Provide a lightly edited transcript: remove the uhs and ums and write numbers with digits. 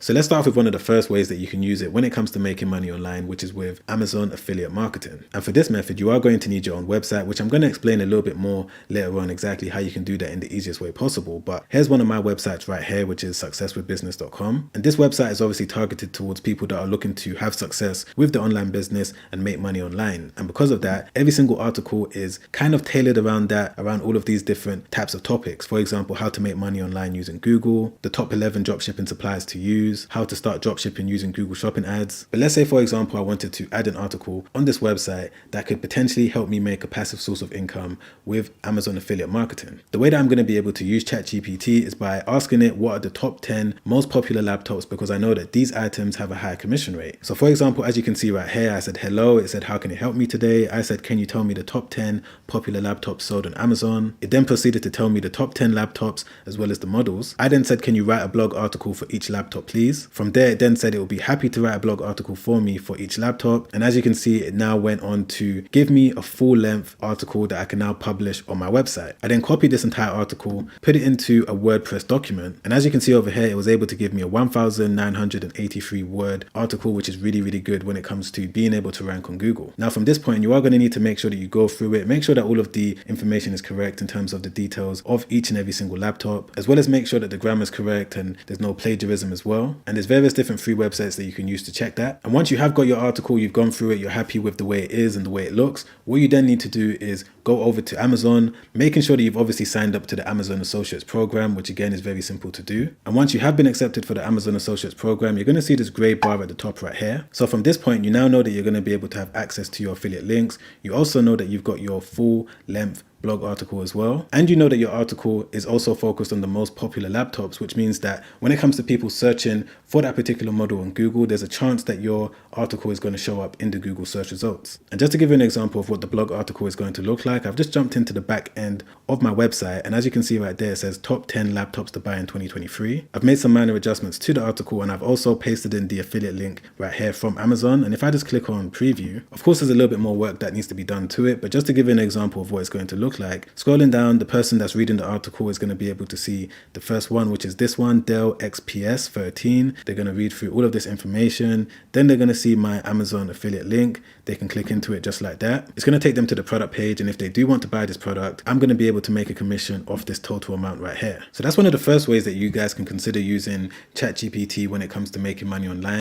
So let's start off with one of the first ways that you can use it when it comes to making money online, which is with Amazon affiliate marketing. And for this method, you are going to need your own website, which I'm going to explain a little bit more later on exactly how you can do that in the easiest way possible. But here's one of my websites right here, which is successwithbusiness.com. And this website is obviously targeted towards people that are looking to have success with the online business and make money online. And because of that, every single article is kind of tailored around that, around all of these different types of topics. For example, how to make money online using Google, the top 11 dropshipping suppliers to use, how to start dropshipping using Google Shopping ads. But let's say, for example, I wanted to add an article on this website that could potentially help me make a passive source of income with Amazon affiliate marketing. The way that I'm going to be able to use ChatGPT is by asking it what are the top 10 most popular laptops, because I know that these items have a high commission rate. So for example, as you can see right here, I said hello, it said how can it help me today? I said, can you tell me the top 10 popular laptops sold on Amazon? It then proceeded to tell me the top 10 laptops as well as the models. I then said, can you write a blog article for each laptop please? From there, it then said it will be happy to write a blog article for me for each laptop. And as you can see, it now went on to give me a full length article that I can now publish on my website. I then copied this entire article, put it into a WordPress document. And as you can see over here, it was able to give me a 1,983 word article, which is really, really good when it comes to being able to rank on Google. Now, from this point, you are going to need to make sure that you go through it, make sure that all of the information is correct in terms of the details of each and every single laptop, as well as make sure that the grammar is correct and there's no plagiarism as well. And there's various different free websites that you can use to check that. And once you have got your article, you've gone through it, you're happy with the way it is and the way it looks, what you then need to do is go over to Amazon, making sure that you've obviously signed up to the Amazon Associates program, which again is very simple to do. And once you have been accepted for the Amazon Associates program, you're going to see this gray bar at the top right here. So from this point, you now know that you're going to be able to have access to your affiliate links. You also know that you've got your full length blog article as well. And you know that your article is also focused on the most popular laptops, which means that when it comes to people searching for that particular model on Google, there's a chance that your article is going to show up in the Google search results. And just to give you an example of what the blog article is going to look like, I've just jumped into the back end of my website. And as you can see right there, it says top 10 laptops to buy in 2023. I've made some minor adjustments to the article, and I've also pasted in the affiliate link right here from Amazon. And if I just click on preview, of course, there's a little bit more work that needs to be done to it. But just to give you an example of what it's going to look like, scrolling down, the person that's reading the article is going to be able to see the first one, which is this one, Dell XPS 13. They're going to read through all of this information. Then they're going to see my Amazon affiliate link. They can click into it just like that. It's going to take them to the product page. And if they do want to buy this product, I'm going to be able to make a commission off this total amount right here. So that's one of the first ways that you guys can consider using ChatGPT when it comes to making money online.